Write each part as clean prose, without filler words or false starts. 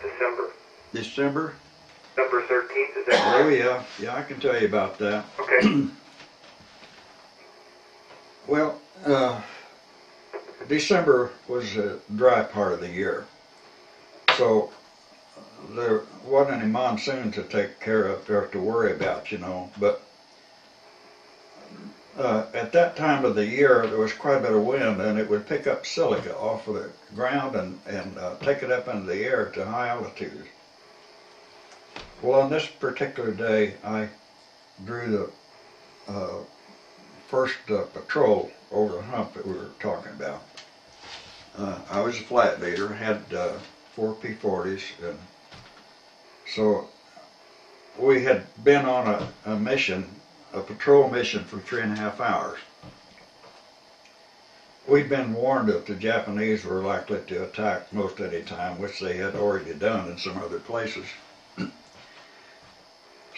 December. December? December 13th, is that Oh correct? yeah, yeah, I can tell you about that. Okay. Well, December was a dry part of the year, so there wasn't any monsoon to take care of or to worry about, you know, but at that time of the year there was quite a bit of wind, and it would pick up silica off of the ground and take it up into the air to high altitudes. Well, on this particular day I drew the first patrol over the hump that we were talking about. I was a flat leader, had 4 P-40s, and so we had been on a mission, a patrol mission for 3.5 hours. We'd been warned that the Japanese were likely to attack most any time, which they had already done in some other places.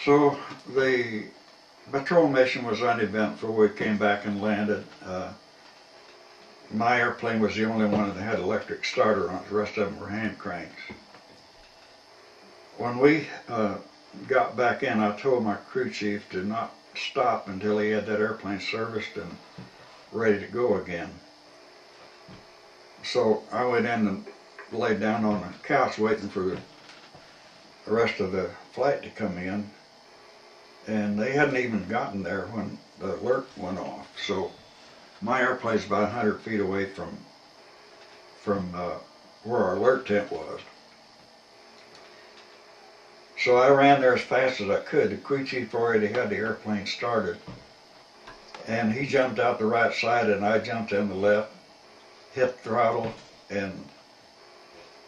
So the patrol mission was uneventful. We came back and landed. My airplane was the only one that had electric starter on it. The rest of them were hand cranks. When we got back in, I told my crew chief to not stop until he had that airplane serviced and ready to go again. So I went in and laid down on the couch waiting for the rest of the flight to come in, and they hadn't even gotten there when the alert went off. So my airplane's about 100 feet away from where our alert tent was. So I ran there as fast as I could. The crew chief already had the airplane started, and he jumped out the right side and I jumped in the left, hit throttle, and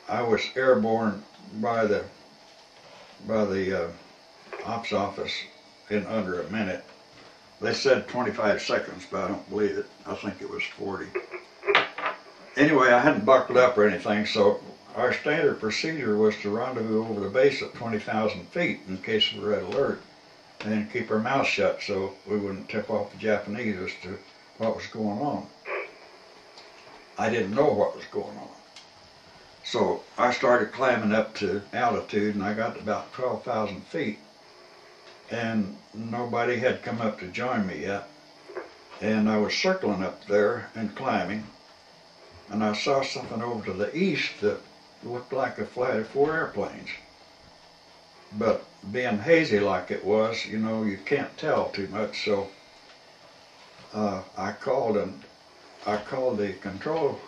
I was airborne by the ops office in under a minute. They said 25 seconds, but I don't believe it. I think it was 40. Anyway, I hadn't buckled up or anything, so our standard procedure was to rendezvous over the base at 20,000 feet in case of a red alert, and keep our mouths shut so we wouldn't tip off the Japanese as to what was going on. I didn't know what was going on. So I started climbing up to altitude, and I got to about 12,000 feet. And nobody had come up to join me yet. And I was circling up there and climbing, and I saw something over to the east that looked like a flight of 4 airplanes. But being hazy like it was, you know, you can't tell too much, so I called the control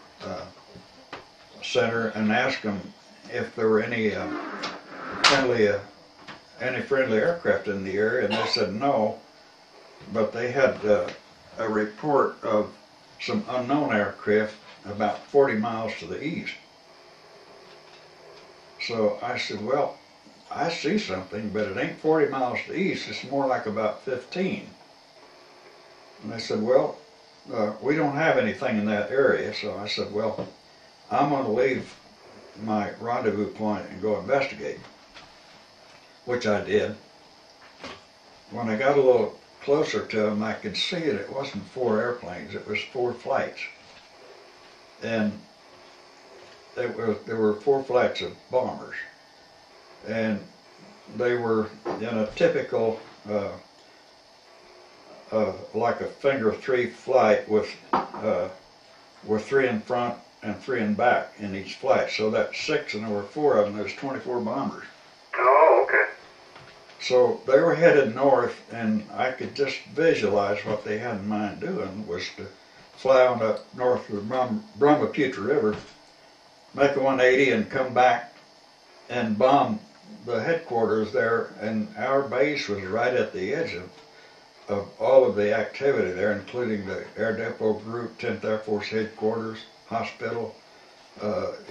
center and asked them if there were any friendly aircraft in the area, and they said no, but they had a report of some unknown aircraft about 40 miles to the east. So I said, well, I see something, but it ain't 40 miles to the east, it's more like about 15. And they said, well, we don't have anything in that area. So I said, well, I'm going to leave my rendezvous point and go investigate, which I did. When I got a little closer to them, I could see that it wasn't 4 airplanes, it was 4 flights. And there were 4 flights of bombers, and they were in a typical like a finger 3 flight with 3 in front and 3 in back in each flight. So that's 6, and there were 4 of them. There's 24 bombers. Oh, okay. So they were headed north, and I could just visualize what they had in mind doing was to fly on up north of the Brahmaputra River, make a 180 and come back and bomb the headquarters there. And our base was right at the edge of all of the activity there, including the Air Depot Group, 10th Air Force Headquarters, hospital,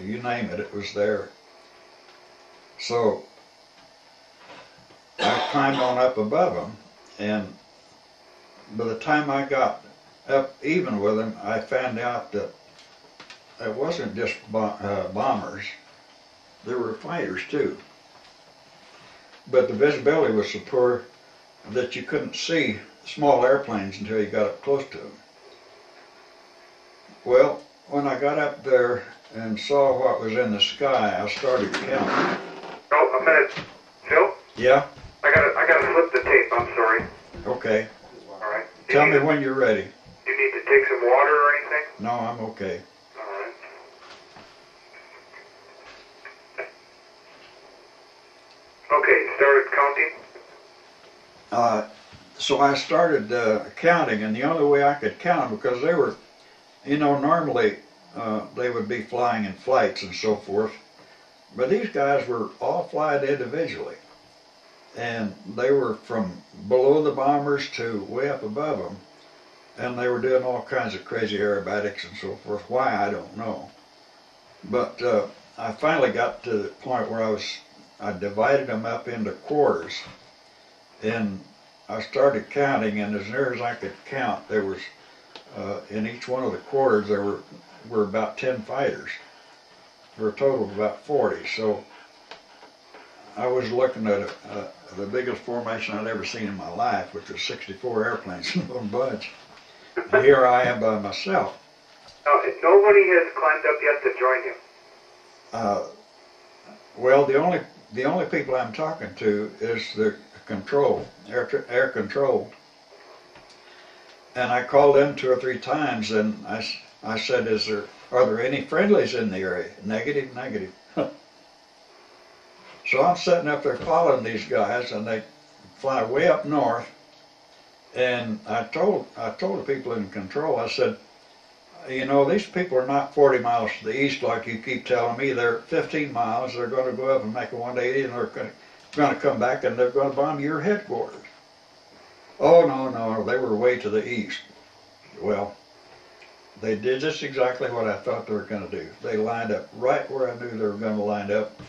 you name it, it was there. So I climbed on up above them, and by the time I got up even with them, I found out that it wasn't just bombers, there were fighters too. But the visibility was so poor that you couldn't see small airplanes until you got up close to them. Well, when I got up there and saw what was in the sky, I started counting. Oh, a minute. Phil? Yeah? I gotta flip the tape, I'm sorry. Okay. Alright. Tell me when you're ready. Do you need to take some water or anything? No, I'm okay. Alright. Okay, started counting? So I started counting, and the only way I could count them, because they were, you know, normally they would be flying in flights and so forth, but these guys were all flying individually, and they were from below the bombers to way up above them, and they were doing all kinds of crazy aerobatics and so forth. Why, I don't know. But I finally got to the point where I divided them up into quarters, and I started counting, and as near as I could count, there was, in each one of the quarters, there were about 10 fighters, for a total of about 40. So I was looking at the biggest formation I'd ever seen in my life, which was 64 airplanes in one bunch. And here I am by myself. Now, nobody has climbed up yet to join you? Well, the only people I'm talking to is the control, air control. And I called them 2 or 3 times, and I said, are there any friendlies in the area? Negative, negative. So I'm sitting up there following these guys, and they fly way up north. And I told the people in control, I said, you know, these people are not 40 miles to the east like you keep telling me. They're 15 miles. They're going to go up and make a 180, and they're going to come back, and they're going to bomb your headquarters. Oh, no, they were way to the east. Well, they did just exactly what I thought they were going to do. They lined up right where I knew they were going to line up,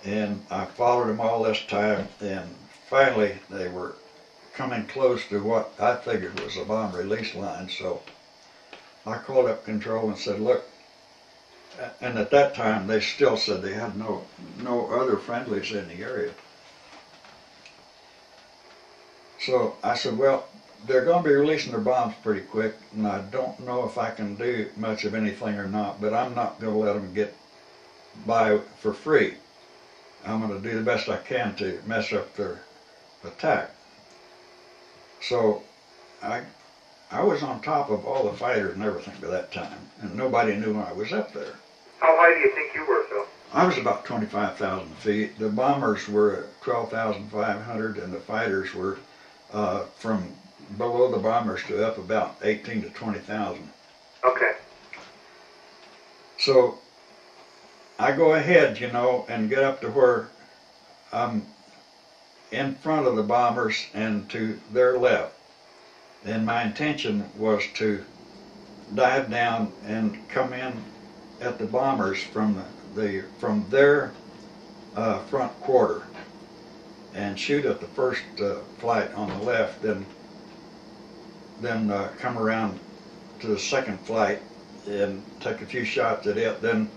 and I followed them all this time, and finally they were coming close to what I figured was a bomb release line. So I called up control and said, look, and at that time they still said they had no other friendlies in the area. So I said, well, they're going to be releasing their bombs pretty quick, and I don't know if I can do much of anything or not, but I'm not going to let them get by for free. I'm going to do the best I can to mess up their attack. So I was on top of all the fighters and everything by that time, and nobody knew I was up there. How high do you think you were, Phil? I was about 25,000 feet. The bombers were at 12,500, and the fighters were from below the bombers to up about 18 to 20,000. Okay. So I go ahead, you know, and get up to where I'm in front of the bombers and to their left. And my intention was to dive down and come in at the bombers from their front quarter and shoot at the first flight on the left, then come around to the second flight and take a few shots at it, then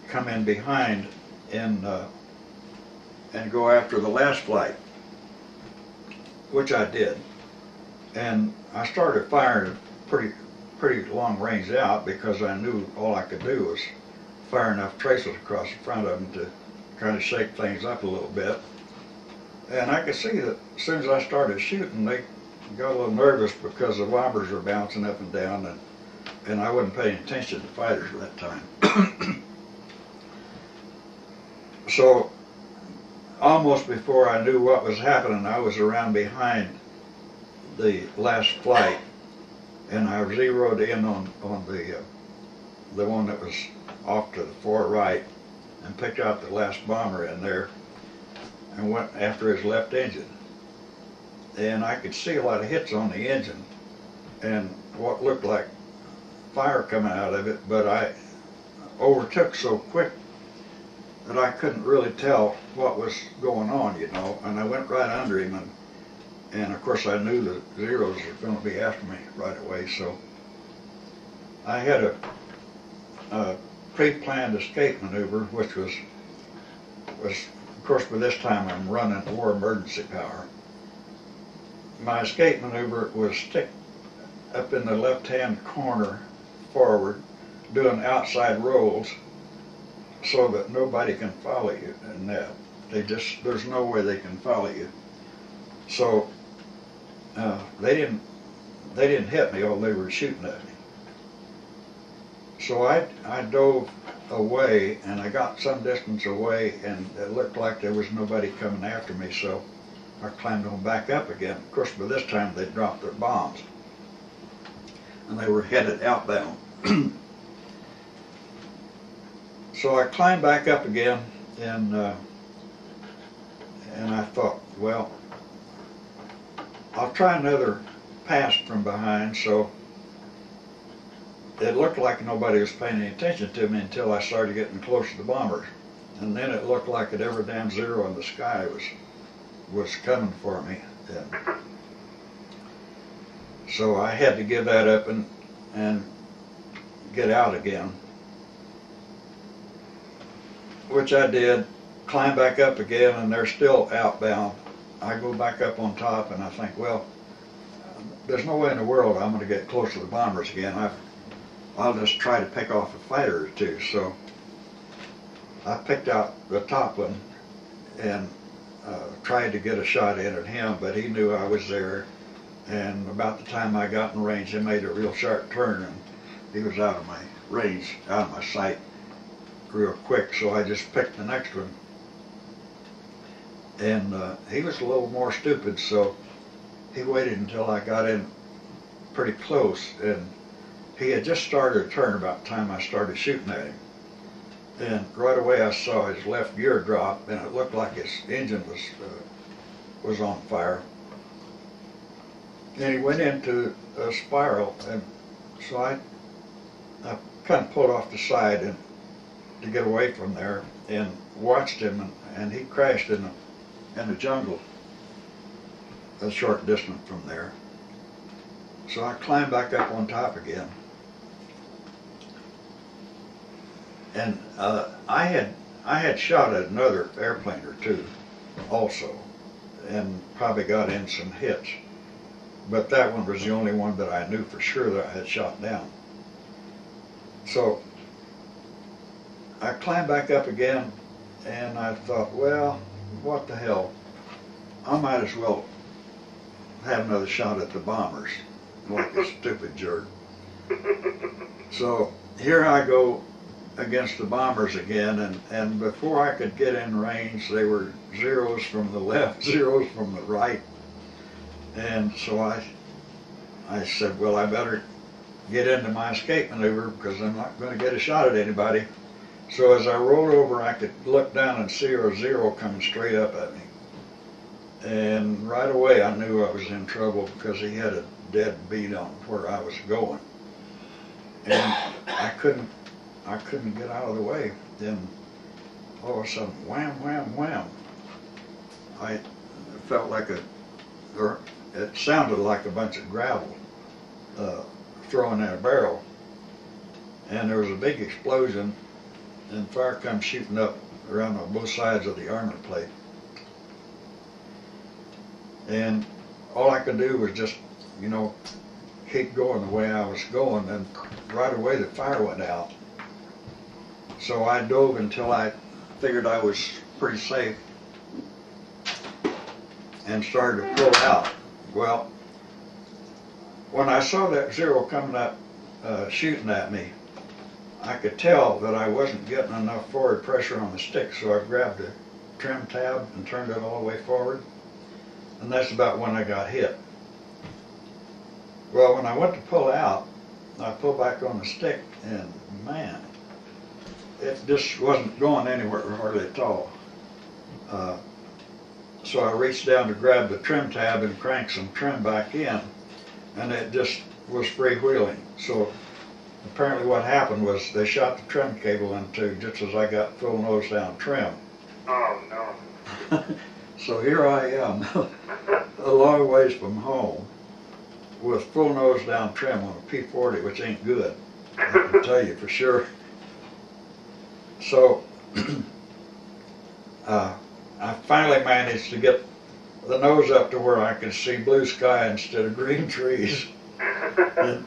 come in behind and go after the last flight, which I did. And I started firing pretty long range out, because I knew all I could do was fire enough traces across the front of them to kind of shake things up a little bit. And I could see that as soon as I started shooting, they got a little nervous because the bombers were bouncing up and down, and I wasn't paying attention to fighters at that time. So almost before I knew what was happening, I was around behind the last flight, and I zeroed in on the one that was off to the far right, and picked out the last bomber in there and went after his left engine. And I could see a lot of hits on the engine and what looked like fire coming out of it, but I overtook so quick that I couldn't really tell what was going on, you know, and I went right under him, and of course I knew the Zeros were going to be after me right away, so I had a pre-planned escape maneuver, which was of course by this time I'm running war emergency power. My escape maneuver was stick up in the left-hand corner forward, doing outside rolls so that nobody can follow you, and that there's no way they can follow you. So they didn't hit me, although they were shooting at me. So I dove away, and I got some distance away, and it looked like there was nobody coming after me, so I climbed on back up again. Of course, by this time they dropped their bombs, and they were headed outbound. So I climbed back up again, and I thought, well, I'll try another pass from behind. So it looked like nobody was paying any attention to me until I started getting close to the bombers, and then it looked like every damn zero in the sky was coming for me. And so I had to give that up and get out again, which I did. Climb back up again, and they're still outbound. I go back up on top, and I think, well, there's no way in the world I'm going to get close to the bombers again. I'll just try to pick off a fighter or two. So I picked out the top one and tried to get a shot in at him, but he knew I was there. And about the time I got in range, he made a real sharp turn, and he was out of my range, out of my sight real quick. So I just picked the next one. And he was a little more stupid, so he waited until I got in pretty close, and he had just started a turn about the time I started shooting at him. And right away I saw his left gear drop, and it looked like his engine was on fire. And he went into a spiral, and so I kind of pulled off the side and to get away from there, and watched him, and he crashed in the jungle a short distance from there. So I climbed back up on top again, and I had shot at another airplane or two also, and probably got in some hits, but that one was the only one that I knew for sure that I had shot down. So I climbed back up again, and I thought, well, what the hell, I might as well have another shot at the bombers, like a stupid jerk. So here I go against the bombers again, and before I could get in range, they were zeros from the left, zeros from the right. And so I said, well, I better get into my escape maneuver, because I'm not going to get a shot at anybody. So as I rolled over, I could look down and see a zero coming straight up at me. And right away I knew I was in trouble, because he had a dead beat on where I was going. And I couldn't get out of the way. Then all of a sudden, wham, wham, wham. I felt like it sounded like a bunch of gravel thrown in a barrel. And there was a big explosion, and fire come shooting up around on both sides of the armor plate. And all I could do was just, keep going the way I was going, and right away the fire went out. So I dove until I figured I was pretty safe, and started to pull out. Well, when I saw that zero coming up shooting at me, I could tell that I wasn't getting enough forward pressure on the stick, so I grabbed the trim tab and turned it all the way forward, and that's about when I got hit. Well, when I went to pull out, I pulled back on the stick, and man, it just wasn't going anywhere hardly at all. So I reached down to grab the trim tab and crank some trim back in, and it just was freewheeling. So apparently what happened was they shot the trim cable in two just as I got full nose down trim. Oh no. So here I am, a long ways from home, with full nose down trim on a P-40, which ain't good, I can tell you for sure. So I finally managed to get the nose up to where I could see blue sky instead of green trees. And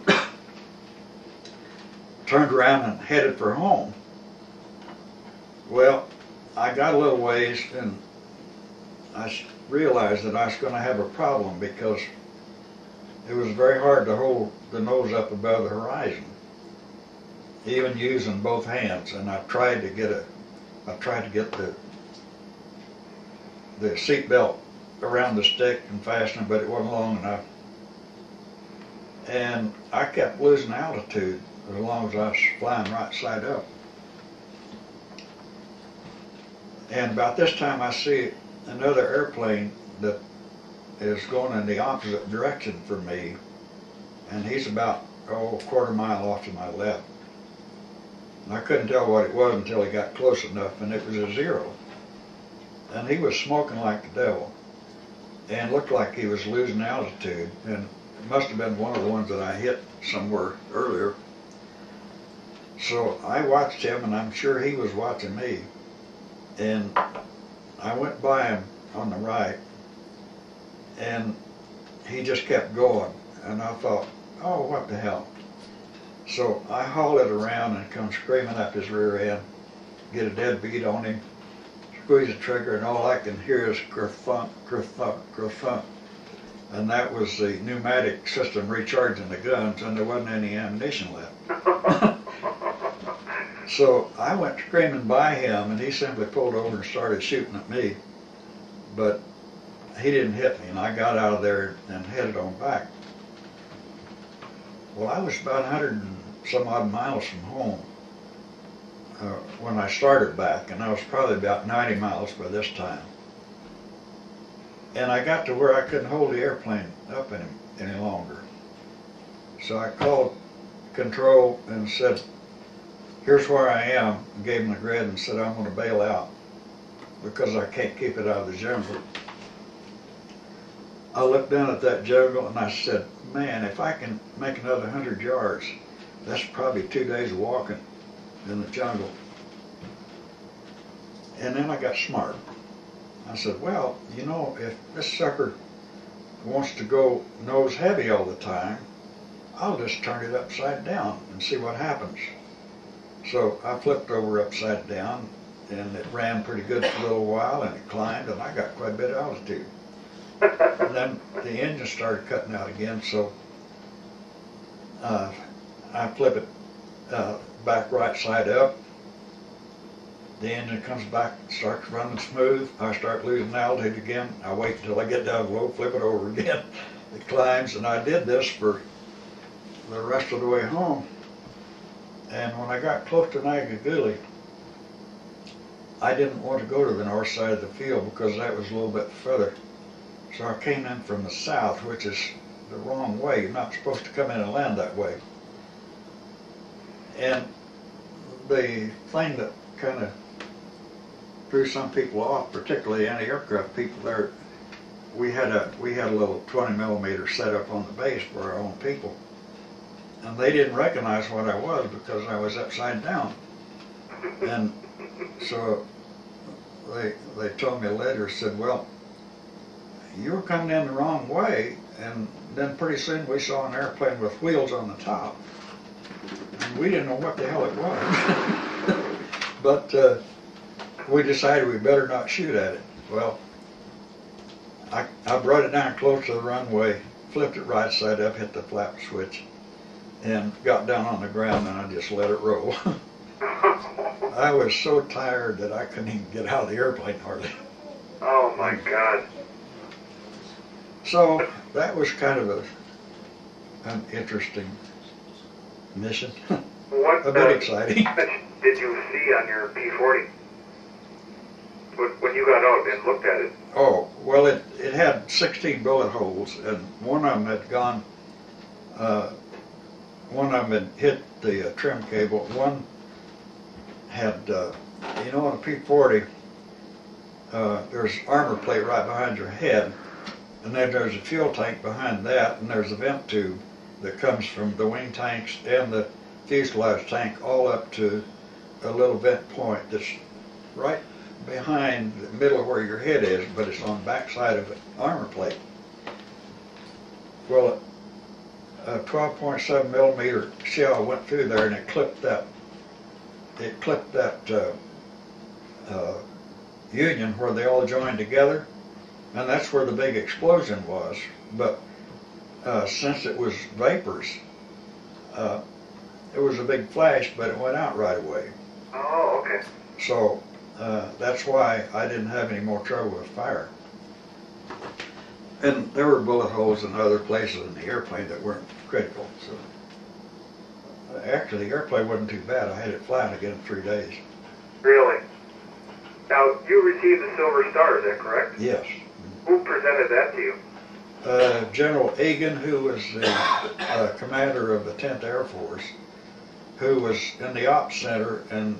turned around and headed for home. Well, I got a little ways and I realized that I was going to have a problem because it was very hard to hold the nose up above the horizon, even using both hands. And I tried to get the seat belt around the stick and fasten it, but it wasn't long enough. And I kept losing altitude as long as I was flying right side up. And about this time I see another airplane that is going in the opposite direction from me, and he's about a quarter mile off to my left. And I couldn't tell what it was until he got close enough, and it was a Zero. And he was smoking like the devil and looked like he was losing altitude, and it must have been one of the ones that I hit somewhere earlier. So I watched him, and I'm sure he was watching me. And I went by him on the right, and he just kept going. And I thought, oh, what the hell? So I hauled it around and come screaming up his rear end, get a dead beat on him, squeeze the trigger, and all I can hear is ker-thunk, ker-thunk, ker-thunk. And that was the pneumatic system recharging the guns, and there wasn't any ammunition left. So I went screaming by him, and he simply pulled over and started shooting at me. But he didn't hit me, and I got out of there and headed on back. Well, I was about 100 and some odd miles from home when I started back, and I was probably about 90 miles by this time. And I got to where I couldn't hold the airplane up any longer. So I called control and said, here's where I am, and gave him the grid and said, I'm going to bail out because I can't keep it out of the jungle. I looked down at that jungle and I said, man, if I can make another 100 yards, that's probably 2 days of walking in the jungle. And then I got smart. I said, well, you know, if this sucker wants to go nose heavy all the time, I'll just turn it upside down and see what happens. So I flipped over upside down, and it ran pretty good for a little while, and it climbed, and I got quite a bit of altitude. And then the engine started cutting out again, so I flip it back right side up. The engine comes back, starts running smooth. I start losing altitude again. I wait until I get down low, flip it over again. It climbs, and I did this for the rest of the way home. And when I got close to Nagaguli, I didn't want to go to the north side of the field because that was a little bit further. So I came in from the south, which is the wrong way. You're not supposed to come in and land that way. And the thing that kind of threw some people off, particularly anti-aircraft people there, we had a little 20 millimeter set up on the base for our own people. And they didn't recognize what I was because I was upside down. And so they told me later, said, well, you were coming in the wrong way. And then pretty soon we saw an airplane with wheels on the top. And we didn't know what the hell it was. But we decided we better not shoot at it. Well, I brought it down close to the runway, flipped it right side up, hit the flap switch, and got down on the ground, and I just let it roll. I was so tired that I couldn't even get out of the airplane hardly. Oh my God. So that was kind of an interesting mission. What a bit exciting. Did you see on your P-40 when you got out and looked at it? Oh, well, it had 16 bullet holes, and one of them had gone, one of them had hit the trim cable. One had, you know, on a P-40, there's armor plate right behind your head, and then there's a fuel tank behind that, and there's a vent tube that comes from the wing tanks and the fuselage tank all up to a little vent point that's right behind the middle of where your head is, but it's on the back side of the armor plate. Well, a 12.7 millimeter shell went through there and it clipped that union where they all joined together, and that's where the big explosion was. But since it was vapors, it was a big flash, but it went out right away. Oh, okay. So that's why I didn't have any more trouble with fire. And there were bullet holes in other places in the airplane that weren't critical. So actually, the airplane wasn't too bad. I had it flying again in 3 days. Really? Now, you received the Silver Star, is that correct? Yes. Who presented that to you? General Egan, who was the commander of the 10th Air Force, who was in the ops center and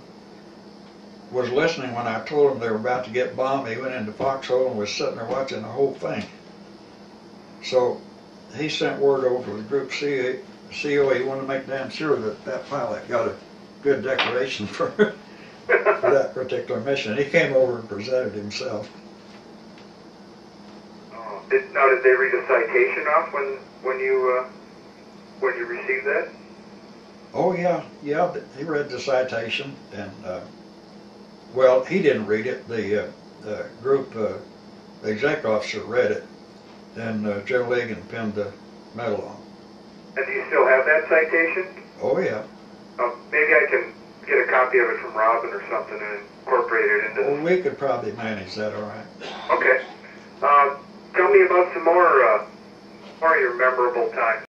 was listening when I told him they were about to get bombed. He went into foxhole and was sitting there watching the whole thing. So he sent word over to the Group CO. He wanted to make damn sure that that pilot got a good decoration for that particular mission. He came over and presented himself. Oh. Did they read a citation off when you received that? Oh yeah, he read the citation, and well, he didn't read it. The group the executive officer read it, and General Egan pinned the medal on. And do you still have that citation? Oh yeah. Maybe I can get a copy of it from Robin or something and incorporate it into. Well, we could probably manage that, all right. Okay. Tell me about some more of your memorable times.